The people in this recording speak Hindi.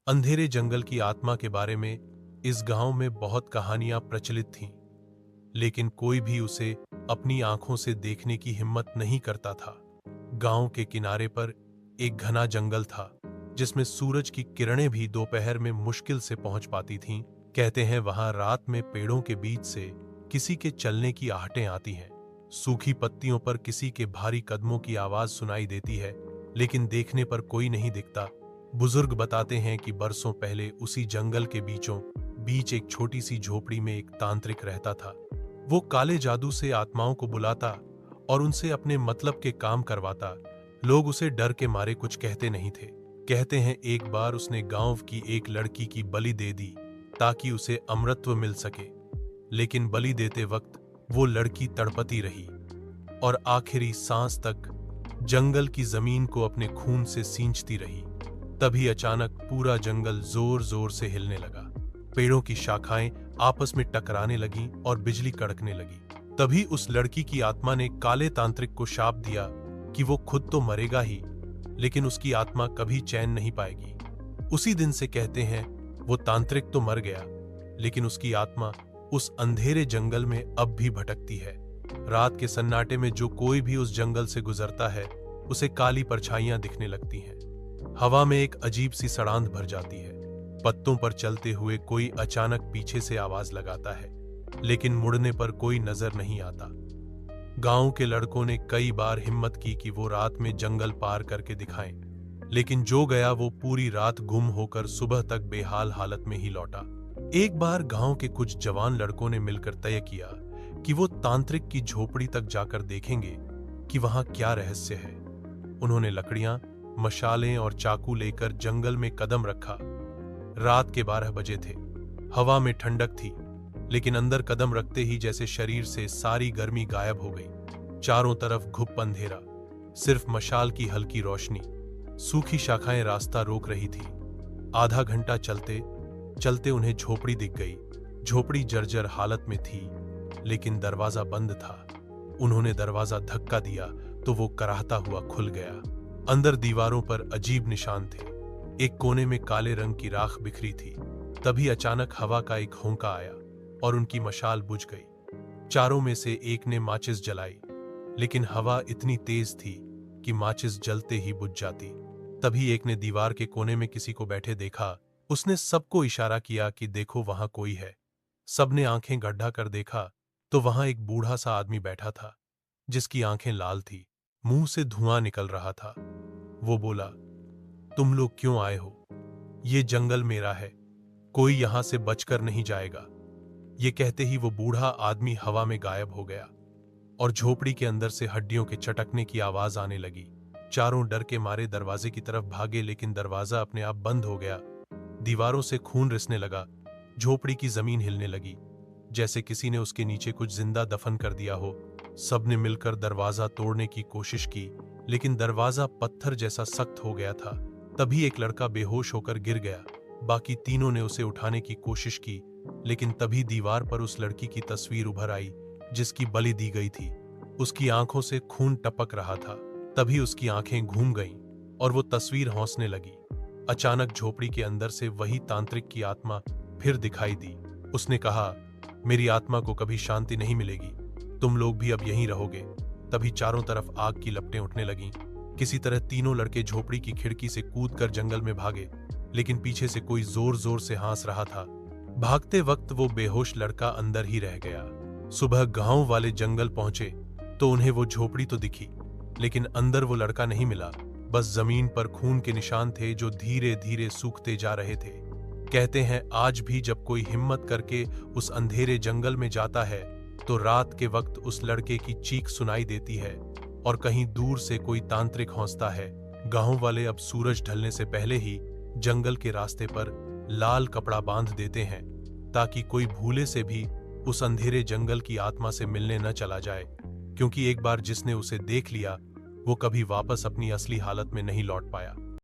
अंधेरे जंगल की आत्मा के बारे में इस गांव में बहुत कहानियां प्रचलित थीं, लेकिन कोई भी उसे अपनी आंखों से देखने की हिम्मत नहीं करता था। गांव के किनारे पर एक घना जंगल था, जिसमें सूरज की किरणें भी दोपहर में मुश्किल से पहुंच पाती थीं। कहते हैं वहां रात में पेड़ों के बीच से किसी के चलने की आहटें आती हैं। सूखी पत्तियों पर किसी के भारी कदमों की आवाज सुनाई देती है, लेकिन देखने पर कोई नहीं दिखता। बुजुर्ग बताते हैं कि बरसों पहले उसी जंगल के बीचों बीच एक छोटी सी झोपड़ी में एक तांत्रिक रहता था। वो काले जादू से आत्माओं को बुलाता और उनसे अपने मतलब के काम करवाता। लोग उसे डर के मारे कुछ कहते नहीं थे। कहते हैं एक बार उसने गांव की एक लड़की की बलि दे दी ताकि उसे अमरत्व मिल सके, लेकिन बलि देते वक्त वो लड़की तड़पती रही और आखिरी सांस तक जंगल की जमीन को अपने खून से सींचती रही। तभी अचानक पूरा जंगल जोर जोर से हिलने लगा। पेड़ों की शाखाएं आपस में टकराने लगीं और बिजली कड़कने लगी। तभी उस लड़की की आत्मा ने काले तांत्रिक को शाप दिया कि वो खुद तो मरेगा ही, लेकिन उसकी आत्मा कभी चैन नहीं पाएगी। उसी दिन से कहते हैं वो तांत्रिक तो मर गया, लेकिन उसकी आत्मा उस अंधेरे जंगल में अब भी भटकती है। रात के सन्नाटे में जो कोई भी उस जंगल से गुजरता है, उसे काली परछाइयां दिखने लगती हैं। हवा में एक अजीब सी सड़ांध भर जाती है। पत्तों पर चलते हुए कोई अचानक पीछे से आवाज लगाता है, लेकिन मुड़ने पर कोई नजर नहीं आता। गांव के लड़कों ने कई बार हिम्मत की कि वो रात में जंगल पार करके दिखाएं, लेकिन जो गया वो पूरी रात गुम होकर सुबह तक बेहाल हालत में ही लौटा। एक बार गांव के कुछ जवान लड़कों ने मिलकर तय किया कि वो तांत्रिक की झोपड़ी तक जाकर देखेंगे कि वहां क्या रहस्य है। उन्होंने लकड़ियां, मशालें और चाकू लेकर जंगल में कदम रखा। रात के 12 बजे थे। हवा में ठंडक थी, लेकिन अंदर कदम रखते ही जैसे शरीर से सारी गर्मी गायब हो गई। चारों तरफ घुप अंधेरा, सिर्फ मशाल की हल्की रोशनी। सूखी शाखाएं रास्ता रोक रही थी। आधा घंटा चलते चलते उन्हें झोपड़ी दिख गई। झोपड़ी जर्जर हालत में थी, लेकिन दरवाजा बंद था। उन्होंने दरवाजा धक्का दिया तो वो कराहता हुआ खुल गया। अंदर दीवारों पर अजीब निशान थे। एक कोने में काले रंग की राख बिखरी थी। तभी अचानक हवा का एक होंका आया और उनकी मशाल बुझ गई। चारों में से एक ने माचिस जलाई, लेकिन हवा इतनी तेज थी कि माचिस जलते ही बुझ जाती। तभी एक ने दीवार के कोने में किसी को बैठे देखा। उसने सबको इशारा किया कि देखो वहां कोई है। सबने आंखें गड्ढा कर देखा तो वहां एक बूढ़ा सा आदमी बैठा था, जिसकी आंखें लाल थी, मुंह से धुआं निकल रहा था। वो बोला, तुम लोग क्यों आए हो? ये जंगल मेरा है, कोई यहां से बचकर नहीं जाएगा। ये कहते ही वो बूढ़ा आदमी हवा में गायब हो गया और झोपड़ी के अंदर से हड्डियों के चटकने की आवाज आने लगी। चारों डर के मारे दरवाजे की तरफ भागे, लेकिन दरवाजा अपने आप बंद हो गया। दीवारों से खून रिसने लगा। झोपड़ी की जमीन हिलने लगी, जैसे किसी ने उसके नीचे कुछ जिंदा दफन कर दिया हो। सबने मिलकर दरवाजा तोड़ने की कोशिश की, लेकिन दरवाजा पत्थर जैसा सख्त हो गया था। तभी एक लड़का बेहोश होकर गिर गया। बाकी तीनों ने उसे उठाने की कोशिश की, लेकिन तभी दीवार पर उस लड़की की तस्वीर उभर आई, जिसकी बलि दी गई थी। उसकी आंखों से खून टपक रहा था। तभी उसकी आंखें घूम गईं और वो तस्वीर हौंसने लगी। अचानक झोपड़ी के अंदर से वही तांत्रिक की आत्मा फिर दिखाई दी। उसने कहा, मेरी आत्मा को कभी शांति नहीं मिलेगी, तुम लोग भी अब यहीं रहोगे। तभी चारों तरफ आग की लपटें उठने लगीं। किसी तरह तीनों लड़के झोपड़ी की खिड़की से कूदकर जंगल में भागे, लेकिन पीछे से कोई जोर जोर से हंस रहा था। भागते वक्त वो बेहोश लड़का अंदर ही रह गया। सुबह गांव वाले जंगल पहुंचे तो उन्हें वो झोपड़ी तो दिखी, लेकिन अंदर वो लड़का नहीं मिला। बस जमीन पर खून के निशान थे जो धीरे धीरे सूखते जा रहे थे। कहते हैं आज भी जब कोई हिम्मत करके उस अंधेरे जंगल में जाता है तो रात के वक्त उस लड़के की चीख सुनाई देती है और कहीं दूर से कोई तांत्रिक हंसता है। गांव वाले अब सूरज ढलने से पहले ही जंगल के रास्ते पर लाल कपड़ा बांध देते हैं, ताकि कोई भूले से भी उस अंधेरे जंगल की आत्मा से मिलने न चला जाए, क्योंकि एक बार जिसने उसे देख लिया वो कभी वापस अपनी असली हालत में नहीं लौट पाया।